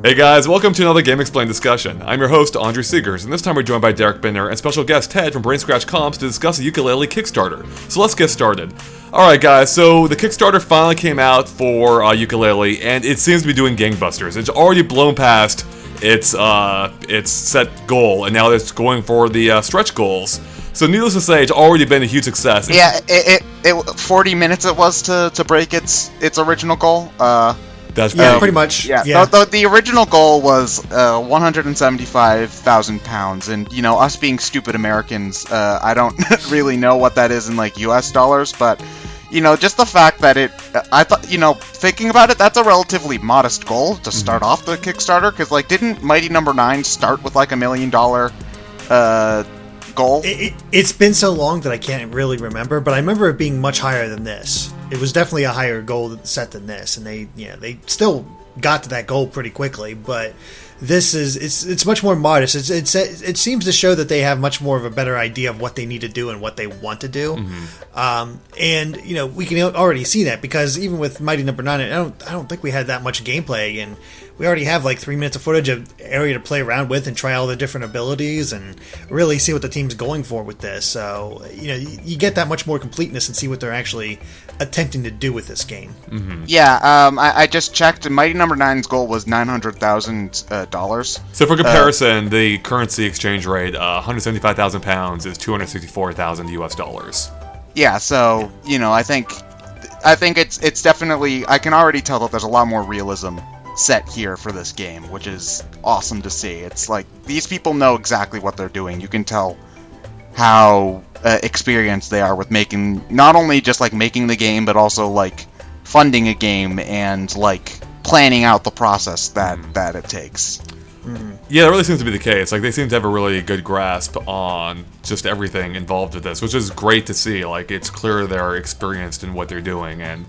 Hey guys, welcome to another GameXplain discussion. I'm your host, Andrew Seegers, and this time we're joined by Derek Binder and special guest Ted from Brain Scratch Comps to discuss the Yooka-Laylee Kickstarter. So let's get started. Alright guys, so the Kickstarter finally came out for Yooka-Laylee, and it seems to be doing gangbusters. It's already blown past its set goal, and now it's going for the stretch goals. So needless to say, it's already been a huge success. Yeah, it 40 minutes it was to break its original goal. That's pretty much. Yeah. The original goal was 175,000 pounds, and us being stupid Americans, I don't really know what that is in like U.S. dollars, but just the fact that I thought, thinking about it, that's a relatively modest goal to start off the Kickstarter, because didn't Mighty Number 9 start with like $1 million goal? It's been so long that I can't really remember, but I remember it being much higher than this. It was definitely a higher goal set than this, and they still got to that goal pretty quickly. But this it's much more modest. It seems to show that they have much more of a better idea of what they need to do and what they want to do. And we can already see that, because even with Mighty Number 9, I don't think we had that much gameplay, and we already have like 3 minutes of footage of area to play around with and try all the different abilities and really see what the team's going for with this. So you get that much more completeness and see what they're actually attempting to do with this game. Yeah, I just checked, and Mighty Number 9's goal was $900,000. So for comparison, the currency exchange rate, 175,000 pounds is 264,000 US dollars. Yeah, so I think it's definitely, I can already tell that there's a lot more realism set here for this game, which is awesome to see. It's like these people know exactly what they're doing. You can tell how experienced they are with making, not only just like making the game, but also like funding a game and like planning out the process that it takes. Yeah, that really seems to be the case. Like, they seem to have a really good grasp on just everything involved with this, which is great to see. Like, it's clear they're experienced in what they're doing, and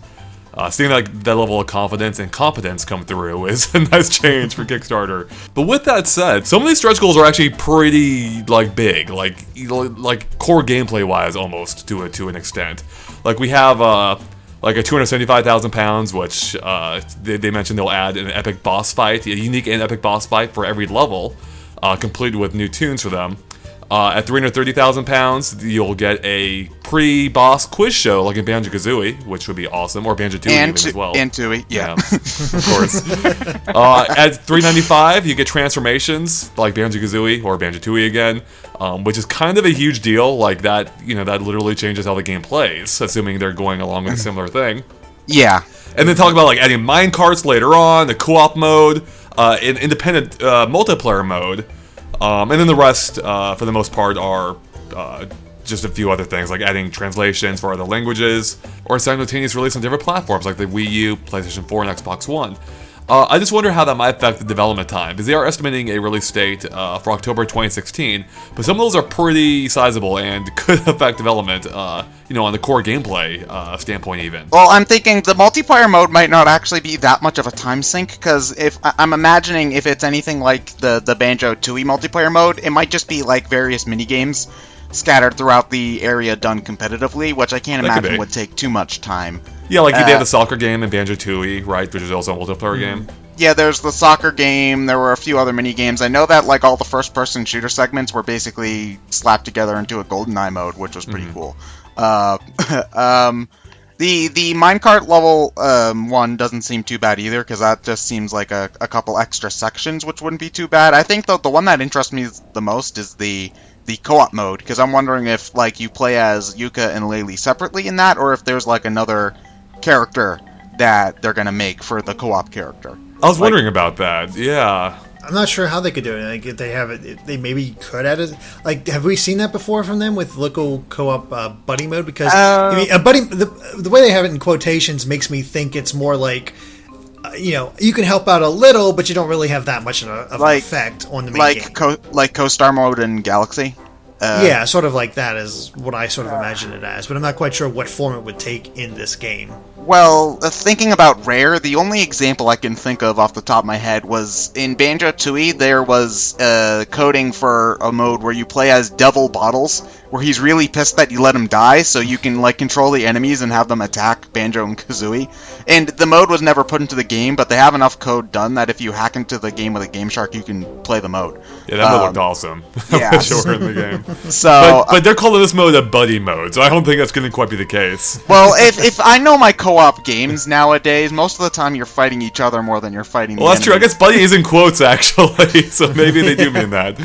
seeing that level of confidence and competence come through is a nice change for Kickstarter. But with that said, some of these stretch goals are actually pretty big, like core gameplay wise, almost to an extent. Like, we have a 275,000 pounds, which they mentioned they'll add an epic boss fight, a unique and epic boss fight for every level, completed with new tunes for them. At 330,000 pounds, you'll get a pre-boss quiz show like in Banjo-Kazooie, which would be awesome, or Banjo-Tooie even as well. And Tooie, yeah. Of course. At 395, you get transformations like Banjo-Kazooie or Banjo-Tooie again, which is kind of a huge deal. Like that, that literally changes how the game plays, assuming they're going along with a similar thing. Yeah. And then talk about like adding minecarts later on, the co-op mode, an independent multiplayer mode. And then the rest, for the most part, are just a few other things, like adding translations for other languages, or simultaneous release on different platforms, like the Wii U, PlayStation 4, and Xbox One. I just wonder how that might affect the development time, because they are estimating a release date for October 2016, but some of those are pretty sizable and could affect development, on the core gameplay standpoint even. Well, I'm thinking the multiplayer mode might not actually be that much of a time sink, because if I'm imagining if it's anything like the Banjo-Tooie multiplayer mode, it might just be like various mini-games scattered throughout the area done competitively, which I can't imagine would take too much time. Yeah, like they have the soccer game in Banjo-Tooie, right, which is also a multiplayer game. Yeah, there's the soccer game, there were a few other mini-games. I know that like all the first-person shooter segments were basically slapped together into a GoldenEye mode, which was pretty cool. The minecart level 1 doesn't seem too bad either, because that just seems like a couple extra sections, which wouldn't be too bad. I think the one that interests me the most is the co-op mode, because I'm wondering if like you play as Yooka and Laylee separately in that, or if there's like another character that they're gonna make for the co-op character. I was wondering about that. Yeah. I'm not sure how they could do it. Like, if they have it, they maybe could add it. Like, have we seen that before from them with local co-op buddy mode? Because a buddy, the way they have it in quotations makes me think it's more like, you can help out a little, but you don't really have that much of an effect on the main game. Like co-star mode in Galaxy. Yeah, sort of like that is what I sort of imagine it as, but I'm not quite sure what form it would take in this game. Well, thinking about Rare, the only example I can think of off the top of my head was in Banjo-Tooie, there was coding for a mode where you play as Devil Bottles, where he's really pissed that you let him die, so you can like control the enemies and have them attack Banjo and Kazooie. And the mode was never put into the game, but they have enough code done that if you hack into the game with a Game Shark, you can play the mode. Yeah, that mode looked awesome. Yeah. Sure in the game. So, but they're calling this mode a buddy mode, so I don't think that's going to quite be the case. well, if I know my co-op games nowadays, most of the time you're fighting each other more than you're fighting the Well, that's true. I enemy. guess buddy is in quotes, actually, so maybe they do mean that.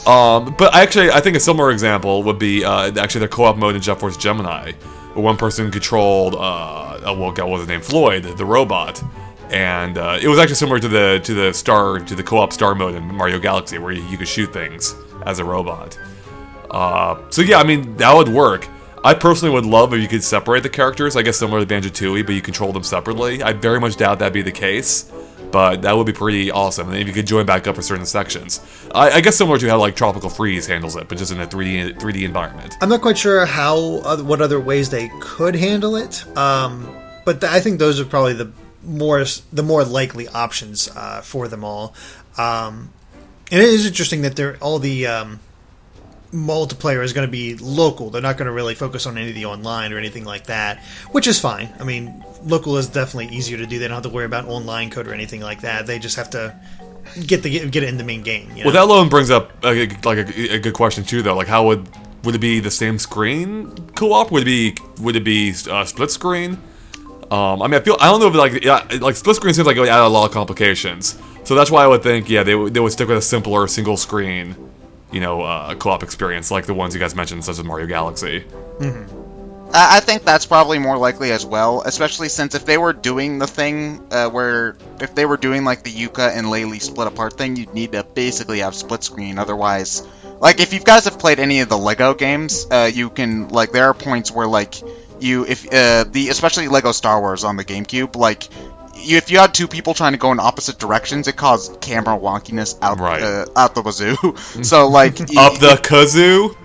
But actually, I think a similar example would be actually the co-op mode in Jet Force Gemini, where one person controlled, what was his name, Floyd, the robot, and it was actually similar to the co-op star mode in Mario Galaxy, where you could shoot things as a robot. So yeah, I mean that would work. I personally would love if you could separate the characters, I guess similar to Banjo-Tooie, but you control them separately. I very much doubt that'd be the case. But that would be pretty awesome, and if you could join back up for certain sections. I guess similar to how like Tropical Freeze handles it, but just in a 3D environment. I'm not quite sure what other ways they could handle it, but I think those are probably the more likely options for them all. And it is interesting that all the multiplayer is going to be local. They're not going to really focus on any of the online or anything like that, which is fine. I mean, local is definitely easier to do. They don't have to worry about online code or anything like that. They just have to get it in the main game. You know? Well, that alone brings up a good question too, though. Like, how would it be the same screen co-op? Would it be split screen? I mean, I don't know if like split screen seems like it would add a lot of complications. So that's why I would think, yeah, they would stick with a simpler single screen, co-op experience like the ones you guys mentioned, such as Mario Galaxy. Mm-hmm. I think that's probably more likely as well, especially since if they were doing the thing where if they were doing like the Yooka-Laylee split apart thing, you'd need to basically have split screen. Otherwise, like if you guys have played any of the Lego games, you can like there are points where like especially Lego Star Wars on the GameCube, like if you had two people trying to go in opposite directions, it caused camera wonkiness out the wazoo. So like up the kazoo.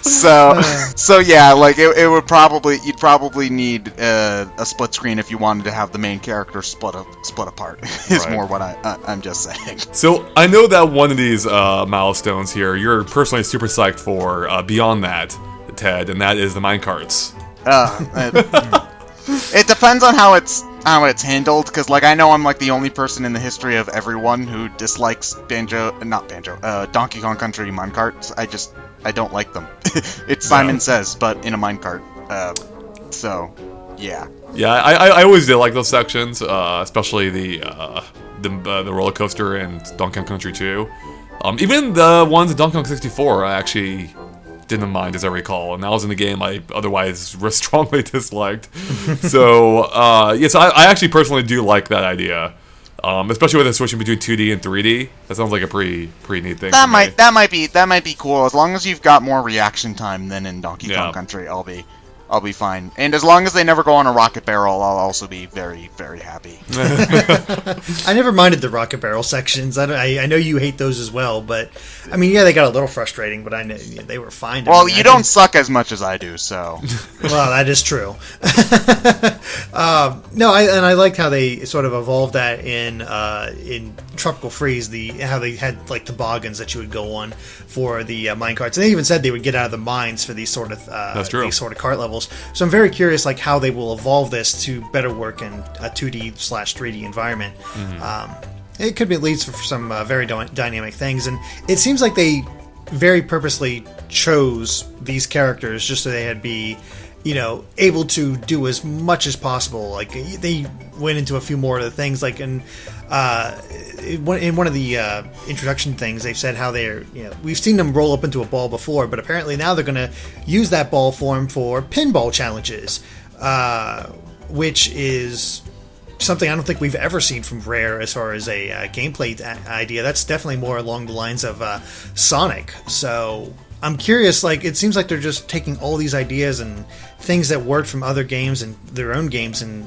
So yeah, like it would you'd probably need a split screen if you wanted to have the main character split apart. Is more what I'm just saying. So I know that one of these milestones here, you're personally super psyched for beyond that, Ted, and that is the minecarts. It depends on how it's handled, because like I know I'm like the only person in the history of everyone who dislikes Donkey Kong Country minecarts. I don't like them. It's Simon Says, but in a minecart. So yeah. Yeah, I always did like those sections, especially the roller coaster in Donkey Kong Country 2. Even the ones in Donkey Kong 64, I actually didn't mind, as I recall, and that was in the game I otherwise strongly disliked. So so I actually personally do like that idea, especially with it switching between 2D and 3D. That sounds like a pretty neat thing. That might be cool as long as you've got more reaction time than in Donkey Kong Country. I'll be fine, and as long as they never go on a rocket barrel, I'll also be very, very happy. I never minded the rocket barrel sections. I know you hate those as well, but I mean, yeah, they got a little frustrating, but I know they were fine. Well, you don't suck as much as I do, so. Well, that is true. No, I liked how they sort of evolved that in Tropical Freeze, how they had like toboggans that you would go on for the minecarts, and they even said they would get out of the mines for these sort of cart levels. So I'm very curious, like how they will evolve this to better work in a 2D/3D environment. Mm-hmm. It could be leads for some very dynamic things, and it seems like they very purposely chose these characters just so they'd be, able to do as much as possible. Like they went into a few more of the things, like in one of the introduction things, they've said how they're, we've seen them roll up into a ball before, but apparently now they're going to use that ball form for pinball challenges, which is something I don't think we've ever seen from Rare as far as a gameplay idea. That's definitely more along the lines of Sonic. So I'm curious, like, it seems like they're just taking all these ideas and things that worked from other games and their own games and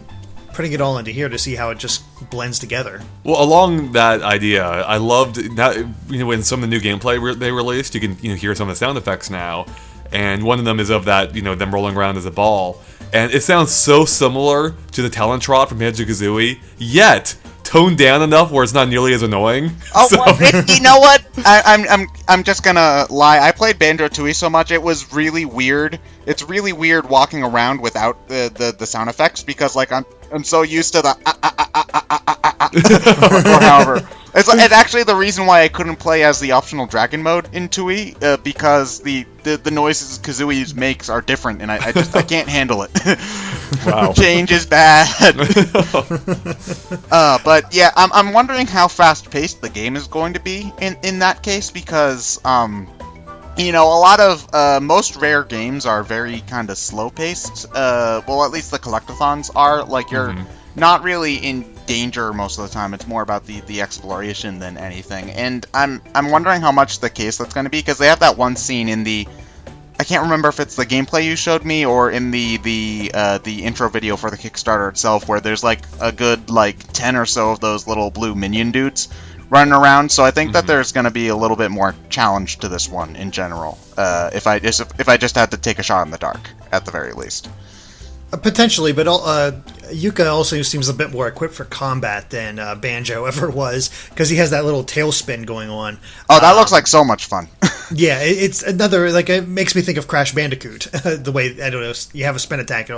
putting it all into here to see how it just blends together. Well, along that idea, I loved that, when some of the new gameplay they released, you can hear some of the sound effects now, and one of them is of that, them rolling around as a ball, and it sounds so similar to the Talon Trot from Banjo-Kazooie, yet toned down enough where it's not nearly as annoying. Oh, so. Well, you know what? I'm just gonna lie. I played Banjo-Tooie so much, it was really weird. It's really weird walking around without the sound effects because like I'm so used to the or however. It's actually the reason why I couldn't play as the optional dragon mode in Tooie, because the noises Kazooie makes are different, and I can't handle it. Wow. Change is bad. But yeah, I'm wondering how fast-paced the game is going to be in that case, because you know, a lot of most rare games are very kind of slow-paced. Well, at least the collectathons are. Like you're not really in danger most of the time. It's more about the exploration than anything. And I'm wondering how much the case that's going to be, because they have that one scene in the, I can't remember if it's the gameplay you showed me or in the intro video for the Kickstarter itself, where there's like a good like 10 or so of those little blue minion dudes running around. So I think that there's going to be a little bit more challenge to this one in general. If I just had to take a shot in the dark, at the very least. Potentially, but Yooka also seems a bit more equipped for combat than Banjo ever was, because he has that little tail spin going on. Oh, that looks like so much fun. Yeah, it's another, like, it makes me think of Crash Bandicoot. The way, I don't know, you have a spin attack,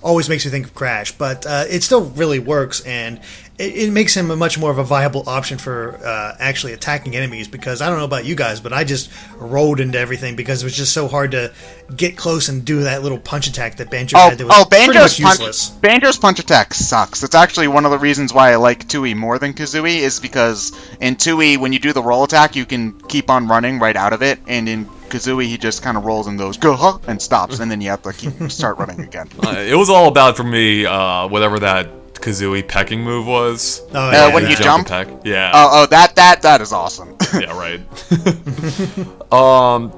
always makes me think of Crash, but it still really works, and it makes him a much more of a viable option for actually attacking enemies, because I don't know about you guys, but I just rolled into everything because it was just so hard to get close and do that little punch attack that Banjo had. That was pretty much useless. Banjo's punch attack sucks. It's actually one of the reasons why I like Tooie more than Kazooie, is because in Tooie, when you do the roll attack, you can keep on running right out of it, and in Kazooie, he just kind of rolls and goes, "Gah!" and stops, and then you have to start running again. It was all about, for me, whatever that Kazooie pecking move was. Oh, yeah. When you jump? Peck. Yeah. Oh, that is awesome. Yeah, right.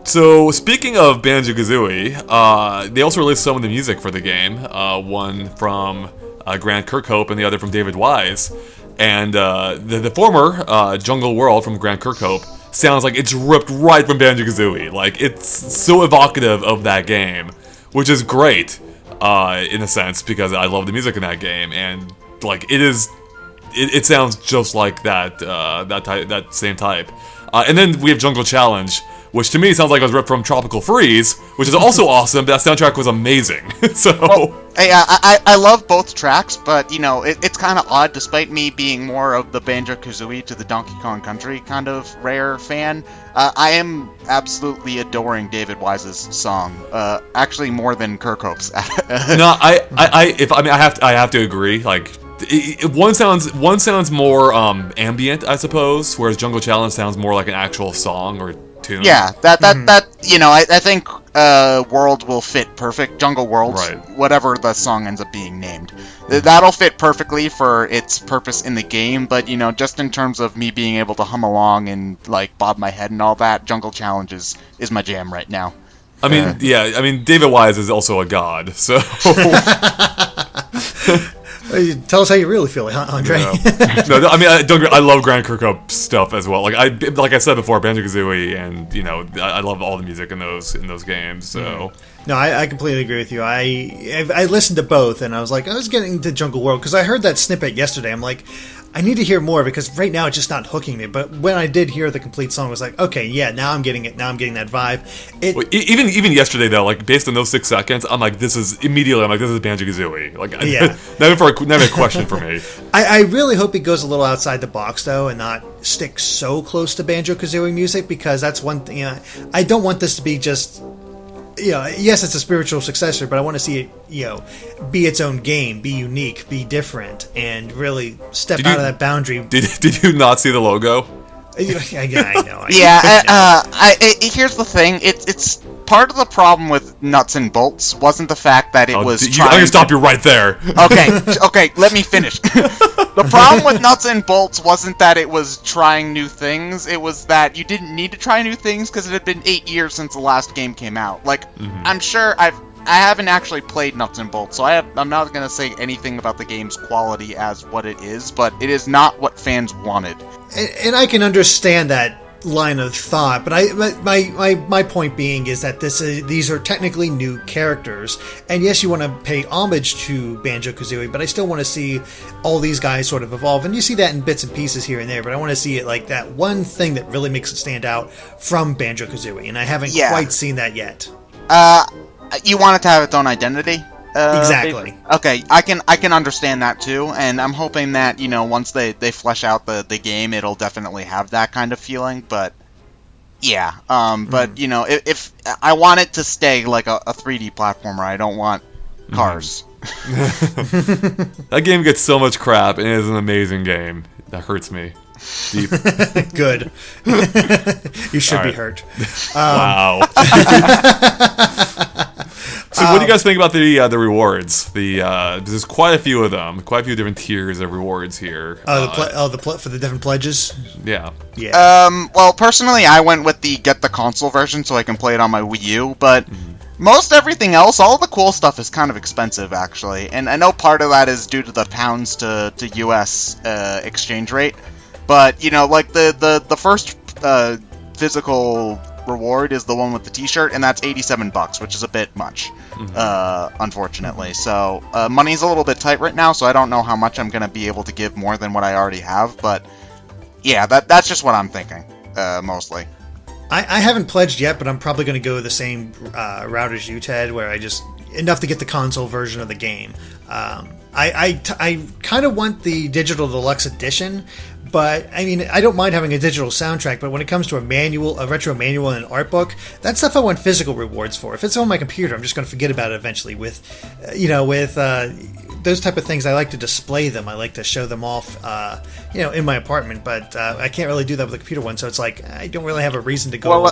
So speaking of Banjo-Kazooie, they also released some of the music for the game. One from Grant Kirkhope and the other from David Wise. And the former, Jungle World from Grant Kirkhope, sounds like it's ripped right from Banjo-Kazooie. Like, it's so evocative of that game, which is great, in a sense, because I love the music in that game, and, like, it sounds just like that same type. And then we have Jungle Challenge, which to me sounds like it was ripped from Tropical Freeze, which is also awesome, but that soundtrack was amazing. So... Well, hey, I love both tracks, but, you know, it's kind of odd, despite me being more of the Banjo-Kazooie to the Donkey Kong Country kind of rare fan. I am absolutely adoring David Wise's song, actually more than Kirkhope's. No, I have to agree. Like, one sounds more ambient, I suppose, whereas Jungle Challenge sounds more like an actual song or tune. Yeah, that you know, I think World will fit perfect. Jungle World, right. Whatever the song ends up being named, that'll fit perfectly for its purpose in the game. But you know, just in terms of me being able to hum along and like bob my head and all that, Jungle Challenge is my jam right now. I mean, David Wise is also a god, so. Tell us how you really feel, Andre. No, I mean, I love Grant Kirkhope stuff as well. Like I said before, Banjo-Kazooie, and you know, I love all the music in those games. So. No, I completely agree with you. I listened to both, and I was getting into Jungle World because I heard that snippet yesterday. I'm like, I need to hear more because right now it's just not hooking me. But when I did hear the complete song, I was like, okay, yeah, now I'm getting it. Now I'm getting that vibe. Even yesterday though, like based on those 6 seconds, I'm like, this is Banjo-Kazooie. Like, yeah. Never a question for me. I really hope it goes a little outside the box though, and not stick so close to Banjo-Kazooie music, because that's one thing. I don't want this to be just. Yes, it's a spiritual successor, but I want to see it, be its own game, be unique, be different, and really step out of that boundary. Did you not see the logo? I know. Here's the thing. It's part of the problem with Nuts and Bolts wasn't the fact that it was. I'm gonna stop you right there. Okay. Let me finish. The problem with Nuts and Bolts wasn't that it was trying new things. It was that you didn't need to try new things because it had been 8 years since the last game came out. Like, I'm sure I haven't actually played Nuts and Bolts, so I'm not going to say anything about the game's quality as what it is, but it is not what fans wanted. And I can understand that line of thought, but my point being is that these are technically new characters, and yes, you want to pay homage to Banjo-Kazooie, but I still want to see all these guys sort of evolve, and you see that in bits and pieces here and there, but I want to see it like that one thing that really makes it stand out from Banjo-Kazooie, and I haven't quite seen that yet. You want it to have its own identity? Exactly. Okay, I can understand that too, and I'm hoping that, once they flesh out the game, it'll definitely have that kind of feeling, but yeah, but, if I want it to stay like a 3D platformer, I don't want cars. That game gets so much crap, and it is an amazing game. That hurts me deep. Good. You should be hurt. Wow. So what do you guys think about the rewards? There's quite a few of them, quite a few different tiers of rewards here. For the different pledges. Yeah. Well, personally, I went with the get the console version so I can play it on my Wii U, but most everything else, all the cool stuff is kind of expensive actually, and I know part of that is due to the pounds to US exchange rate, but like the first physical reward is the one with the t-shirt, and that's $87, which is a bit much, unfortunately. So money's a little bit tight right now, so I don't know how much I'm going to be able to give more than what I already have, but yeah, that's just what I'm thinking, mostly. I haven't pledged yet, but I'm probably going to go the same route as you, Ted, where I just enough to get the console version of the game. I kind of want the digital deluxe edition, but I mean, I don't mind having a digital soundtrack, but when it comes to a retro manual and an art book, that stuff I want physical rewards for. If it's on my computer, I'm just going to forget about it eventually. With those type of things, I like to display them. I like to show them off, in my apartment, but I can't really do that with a computer one, so it's like, I don't really have a reason to go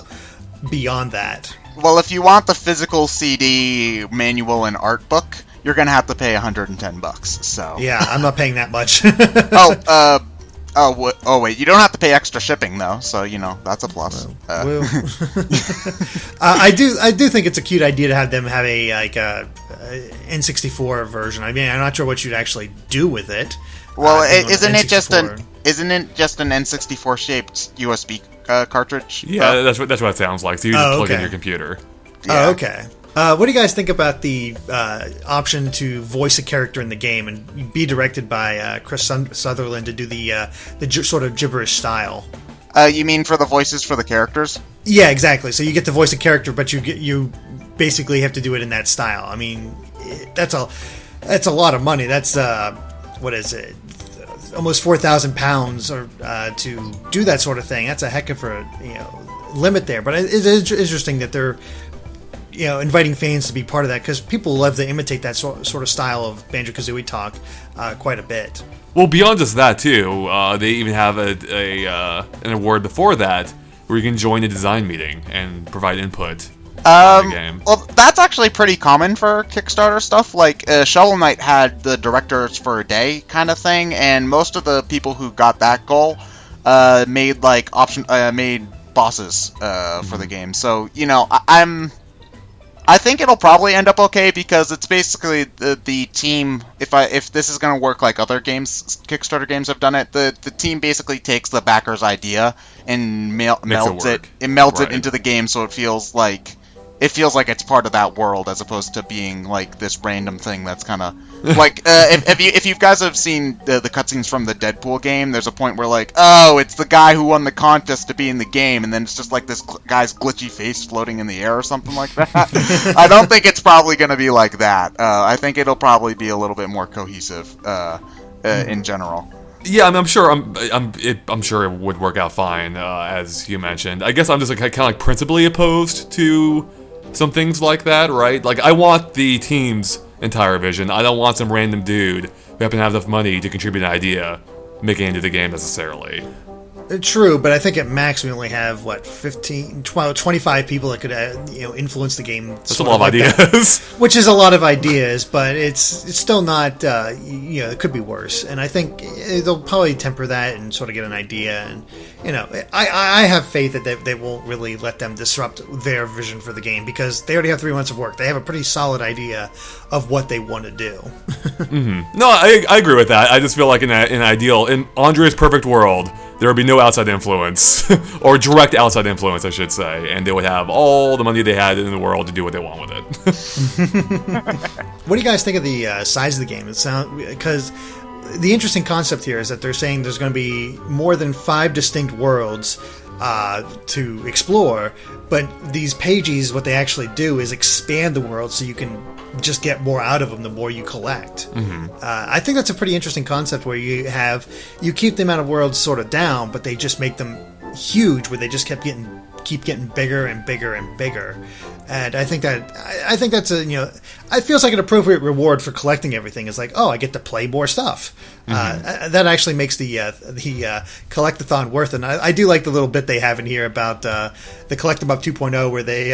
beyond that. Well, if you want the physical CD manual and art book, you're going to have to pay $110, so... Yeah, I'm not paying that much. Oh wait, you don't have to pay extra shipping though, so that's a plus. I do think it's a cute idea to have them have a N64 version. I mean, I'm not sure what you'd actually do with it. Well, isn't it just an N64 shaped USB cartridge? Yeah, that's what it sounds like. So you just plug in your computer. Yeah. Oh, okay. What do you guys think about the option to voice a character in the game and be directed by Chris Sutherland to do the sort of gibberish style? You mean for the voices for the characters? Yeah, exactly. So you get to voice a character, but you basically have to do it in that style. I mean, that's a lot of money. That's what is it? Almost £4,000 or to do that sort of thing. That's a heck of a limit there. But it's interesting that they're inviting fans to be part of that, because people love to imitate that sort of style of Banjo-Kazooie talk quite a bit. Well, beyond just that too, they even have an award before that where you can join a design meeting and provide input in the game. Well, that's actually pretty common for Kickstarter stuff. Like Shovel Knight had the directors for a day kind of thing, and most of the people who got that goal made bosses for the game. So I think it'll probably end up okay, because it's basically the team. If this is going to work like other games, Kickstarter games have done it, the team basically takes the backer's idea and melds it into the game, so it feels like it's part of that world, as opposed to being like this random thing that's kind of like if you guys have seen the cutscenes from the Deadpool game, there's a point where like, oh, it's the guy who won the contest to be in the game, and then it's just like this guy's glitchy face floating in the air or something like that. I don't think it's probably going to be like that. I think it'll probably be a little bit more cohesive in general. Yeah, I mean, I'm sure it would work out fine, as you mentioned. I guess I'm just kind of like principally opposed to some things like that, right? Like, I want the team's entire vision. I don't want some random dude who happen to have enough money to contribute an idea making it into the game necessarily. True, but I think at max we only have 25 people that could influence the game. That's a lot of ideas. Which is a lot of ideas, but it's still not. It could be worse, and I think they'll probably temper that and sort of get an idea. And I have faith that they won't really let them disrupt their vision for the game, because they already have 3 months of work. They have a pretty solid idea of what they want to do. Mm-hmm. No, I agree with that. I just feel like in Andre's perfect world, there would be no outside influence, or direct outside influence, I should say, and they would have all the money they had in the world to do what they want with it. What do you guys think of the size of the game? Because the interesting concept here is that they're saying there's going to be more than 5 distinct worlds to explore, but these pages, what they actually do is expand the world so you can just get more out of them the more you collect. I think that's a pretty interesting concept where you keep the amount of worlds sort of down, but they just make them huge, where they just keep getting bigger and bigger and bigger. And I think that's it feels like an appropriate reward for collecting everything. It's like, oh, I get to play more stuff. That actually makes the collectathon worth it. And I do like the little bit they have in here about the Collect 'em Up 2.0, where they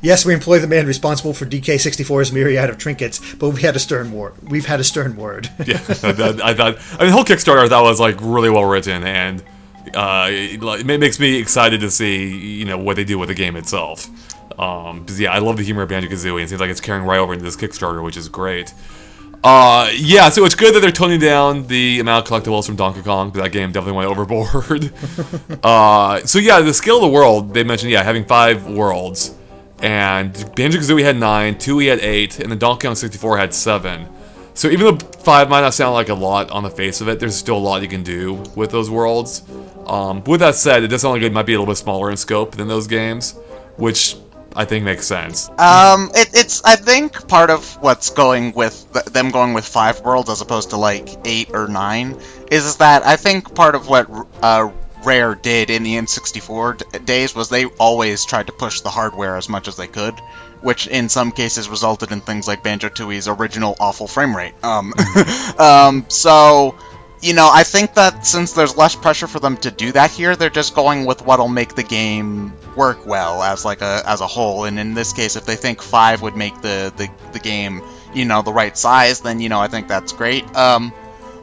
yes, we employ the man responsible for DK64's myriad of trinkets, but we've had a stern word. Yeah, the whole Kickstarter I thought was like really well written, and it makes me excited to see what they do with the game itself. Because I love the humor of Banjo-Kazooie, and it seems like it's carrying right over into this Kickstarter, which is great. So it's good that they're toning down the amount of collectibles from Donkey Kong, but that game definitely went overboard. The scale of the world, they mentioned, having 5 worlds, and Banjo-Kazooie had 9, Tooie had 8, and then Donkey Kong 64 had 7. So even though 5 might not sound like a lot on the face of it, there's still a lot you can do with those worlds. With that said, it does sound like it might be a little bit smaller in scope than those games, which I think makes sense. It's I think part of what's going with them going with 5 worlds as opposed to like 8 or 9 is that I think part of what Rare did in the N64 days was they always tried to push the hardware as much as they could, which in some cases resulted in things like Banjo-Tooie's original awful frame rate. So I think that since there's less pressure for them to do that here, they're just going with what'll make the game work well as a whole. And in this case, if they think 5 would make the game, the right size, then I think that's great.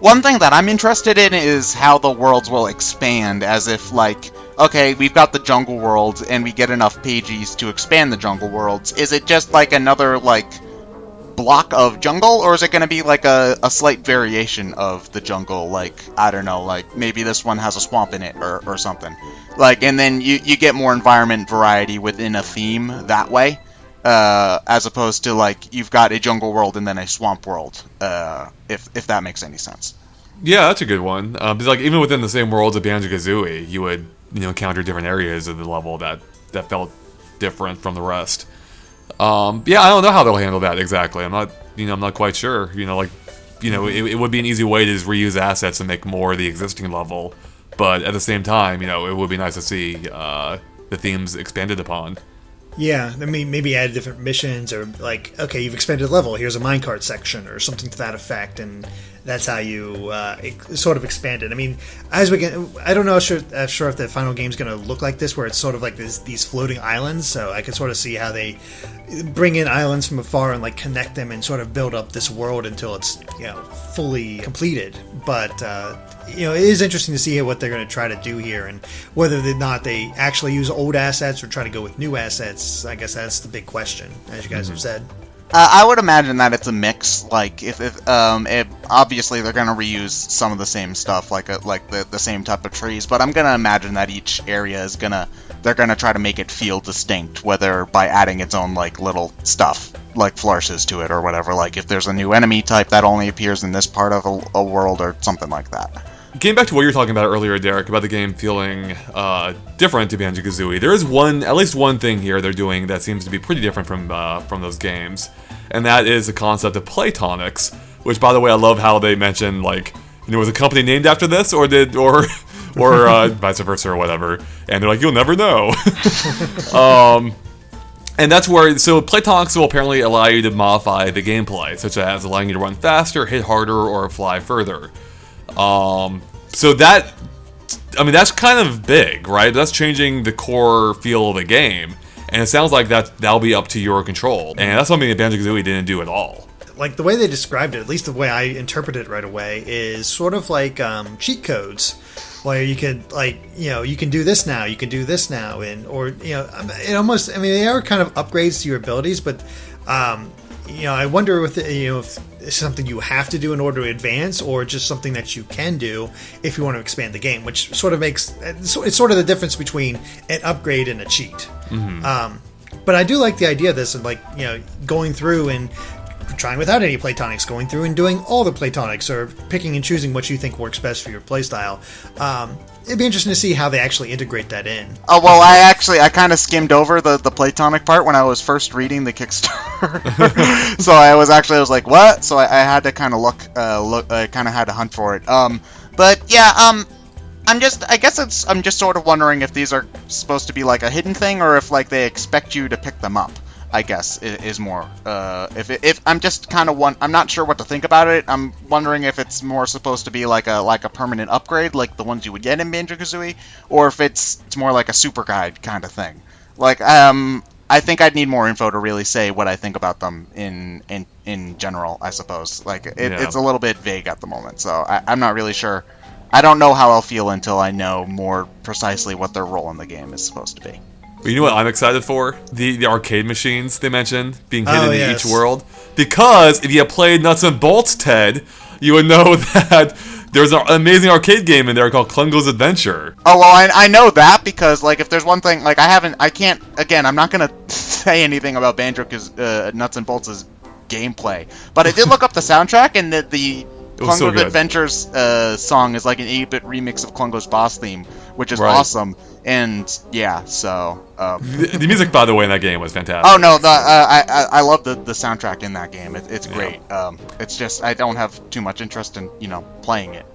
One thing that I'm interested in is how the worlds will expand, as if okay, we've got the jungle worlds and we get enough pages to expand the jungle worlds. Is it just another block of jungle, or is it going to be a slight variation of the jungle, I don't know, maybe this one has a swamp in it or something, and then you get more environment variety within a theme that way, as opposed to you've got a jungle world and then a swamp world, if that makes any sense. Yeah, that's a good one, because even within the same worlds of Banjo-Kazooie, you would encounter different areas of the level that felt different from the rest. I don't know how they'll handle that exactly. I'm not quite sure. It would be an easy way to just reuse assets and make more of the existing level, but at the same time, it would be nice to see the themes expanded upon. Yeah, I mean, maybe add different missions, or okay, you've expanded the level, here's a minecart section, or something to that effect, and that's how you sort of expand it. I mean, as we get, I don't know sure if the final game's going to look like this, where it's sort of like these floating islands, so I can sort of see how they bring in islands from afar and connect them and sort of build up this world until it's fully completed. But it is interesting to see what they're going to try to do here, and whether or not they actually use old assets or try to go with new assets. I guess that's the big question, as you guys have said. I would imagine that it's a mix. If obviously they're going to reuse some of the same stuff, the same type of trees, but I'm going to imagine that each area is they're going to try to make it feel distinct, whether by adding its own little stuff, flourishes to it or whatever. If there's a new enemy type that only appears in this part of a world or something like that. Getting back to what you were talking about earlier, Derek, about the game feeling different to Banjo-Kazooie, there is at least one thing here they're doing that seems to be pretty different from those games, and that is the concept of Playtonics, which, by the way, I love how they mention, was a company named after this, or vice versa or whatever, and they're you'll never know. And that's where, Playtonics will apparently allow you to modify the gameplay, such as allowing you to run faster, hit harder, or fly further. That's kind of big, right? That's changing the core feel of the game, and it sounds like that'll be up to your control, and that's something that Banjo-Kazooie didn't do at all. The way they described it, at least the way I interpreted it right away, is sort of cheat codes, where you could you can do this now, you can do this now, and it almost, they are kind of upgrades to your abilities, but I wonder if it's something you have to do in order to advance, or just something that you can do if you want to expand the game, which sort of makes it's sort of the difference between an upgrade and a cheat. But I do like the idea of this, of going through and trying without any platonics, going through and doing all the platonics, or picking and choosing what you think works best for your playstyle. It'd be interesting to see how they actually integrate that in. Oh, well, I kind of skimmed over the platonic part when I was first reading the Kickstarter. So I was like, what? So I had to kind of I kind of had to hunt for it. But yeah, I'm just sort of wondering if these are supposed to be like a hidden thing, or if like they expect you to pick them up. I guess is more. If I'm just kind of I'm not sure what to think about it. I'm wondering if it's more supposed to be like a permanent upgrade, like the ones you would get in Banjo-Kazooie, or if it's more like a super guide kind of thing. Like I think I'd need more info to really say what I think about them in general. I suppose it's a little bit vague at the moment, so I'm not really sure. I don't know how I'll feel until I know more precisely what their role in the game is supposed to be. You know what I'm excited for? The arcade machines they mentioned being hidden in each world. Because if you have played Nuts and Bolts, Ted, you would know that there's an amazing arcade game in there called Klungo's Adventure. Oh, well, I know that because, if there's one thing, I'm not going to say anything about Nuts and Bolts' gameplay. But I did look up the soundtrack, and the Klungo's Adventures song is like an 8-bit remix of Klungo's boss theme, which is awesome. And yeah, so the music, by the way, in that game was fantastic. Oh no, I love the soundtrack in that game. It's great. It's just I don't have too much interest in playing it.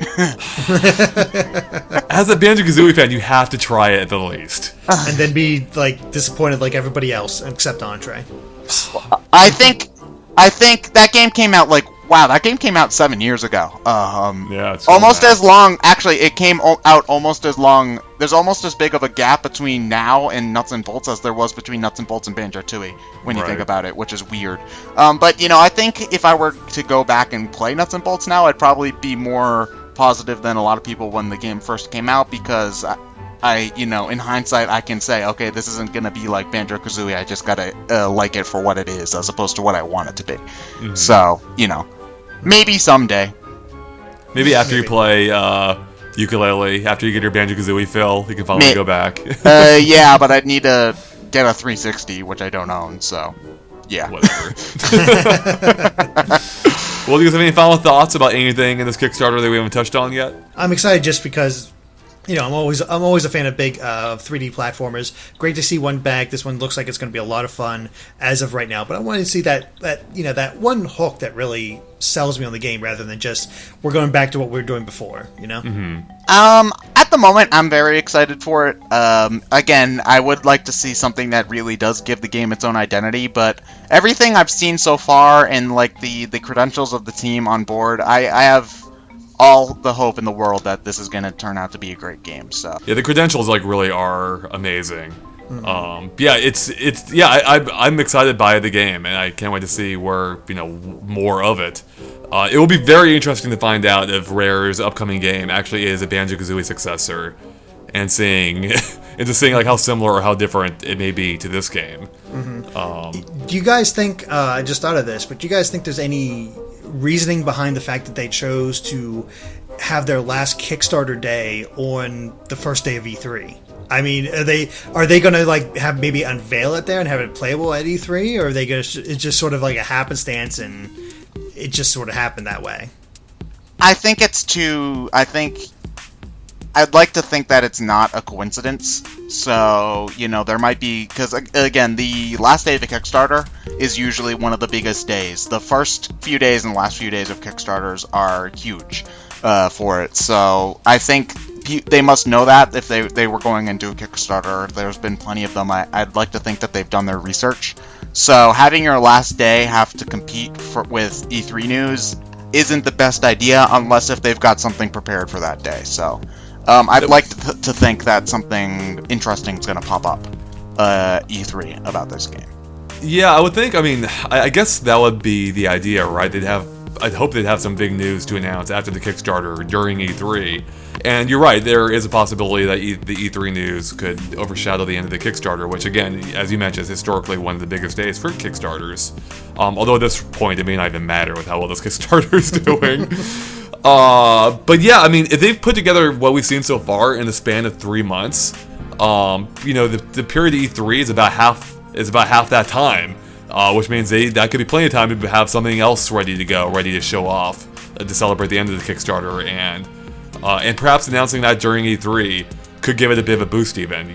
As a Banjo-Kazooie fan, you have to try it at the least, and then be disappointed like everybody else except Entree. I think that game came out that game came out 7 years ago. It's almost as long. Actually, it came out almost as long. There's almost as big of a gap between now and Nuts and Bolts as there was between Nuts and Bolts and Banjo-Tooie when you think about it, which is weird. But I think if I were to go back and play Nuts and Bolts now, I'd probably be more positive than a lot of people when the game first came out, because in hindsight, I can say, okay, this isn't going to be like Banjo-Kazooie. I just got to like it for what it is, as opposed to what I want it to be. Mm-hmm. So, maybe someday. Maybe after you play Yooka-Laylee, after you get your Banjo-Kazooie fill, you can finally go back. Yeah, but I'd need to get a 360, which I don't own, so yeah. Whatever. Well, do you guys have any final thoughts about anything in this Kickstarter that we haven't touched on yet? I'm excited just because I'm always a fan of big 3D platformers. Great to see one back. This one looks like it's going to be a lot of fun as of right now. But I wanted to see that one hook that really sells me on the game, rather than just we're going back to what we were doing before. Mm-hmm. At the moment, I'm very excited for it. Again, I would like to see something that really does give the game its own identity. But everything I've seen so far, and the credentials of the team on board, I have all the hope in the world that this is going to turn out to be a great game. So yeah, the credentials really are amazing. Mm-hmm. I'm excited by the game, and I can't wait to see where more of it. It will be very interesting to find out if Rare's upcoming game actually is a Banjo-Kazooie successor, and seeing how similar or how different it may be to this game. Mm-hmm. Do you guys think? I just thought of this, but do you guys think there's any reasoning behind the fact that they chose to have their last Kickstarter day on the first day of E3? I mean, are they going to have maybe unveil it there and have it playable at E3, or are they going to? It's just sort of like a happenstance, and it just sort of happened that way. I think I'd like to think that it's not a coincidence. So, there might be, because again, the last day of the Kickstarter is usually one of the biggest days. The first few days and the last few days of Kickstarters are huge for it. So I think they must know that if they were going into a Kickstarter. There's been plenty of them. I'd like to think that they've done their research. So having your last day have to compete with E3 news isn't the best idea, unless if they've got something prepared for that day. So I'd like to think that something interesting is going to pop up E3 about this game. Yeah, I would think. I mean, I guess that would be the idea, right? I'd hope they'd have some big news to announce after the Kickstarter during E3. And you're right, there is a possibility that the E3 news could overshadow the end of the Kickstarter, which again, as you mentioned, is historically one of the biggest days for Kickstarters. Although at this point, it may not even matter with how well this Kickstarter is doing. But yeah, I mean, if they've put together what we've seen so far in the span of 3 months, the period of E3 is about half that time, which means that could be plenty of time to have something else ready to go, ready to show off, to celebrate the end of the Kickstarter, and perhaps announcing that during E3 could give it a bit of a boost even,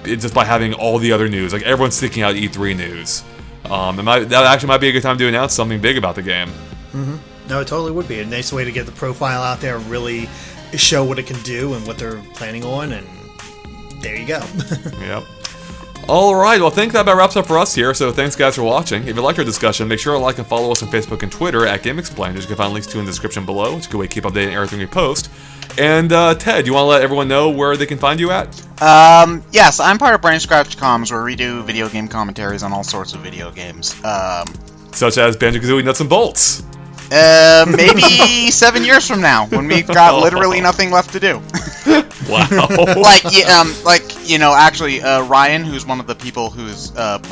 just by having all the other news, like everyone's sticking out E3 news. That actually might be a good time to announce something big about the game. Mm-hmm. No, it totally would be a nice way to get the profile out there, really show what it can do and what they're planning on, and there you go. Yep. Alright, well I think that about wraps up for us here, so thanks guys for watching. If you liked our discussion, make sure to like and follow us on Facebook and Twitter at GameXplain, which you can find links to in the description below, which is a good way to keep updating everything we post. And Ted, you want to let everyone know where they can find you at? Yes, I'm part of Brain Scratch Comms, where we do video game commentaries on all sorts of video games. Such as Banjo-Kazooie Nuts and Bolts. Maybe 7 years from now, when we've got literally nothing left to do. Wow. Actually, Ryan, who's one of the people who's on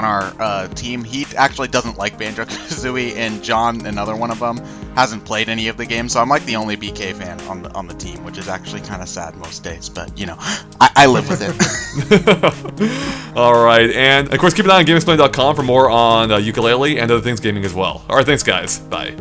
our team, he actually doesn't like Banjo-Kazooie, and John, another one of them, hasn't played any of the games, so I'm like the only BK fan on the team, which is actually kind of sad most days, but, I live with it. Alright, and of course keep an eye on GameXplain.com for more on Yooka-Laylee and other things gaming as well. Alright, thanks guys. Bye.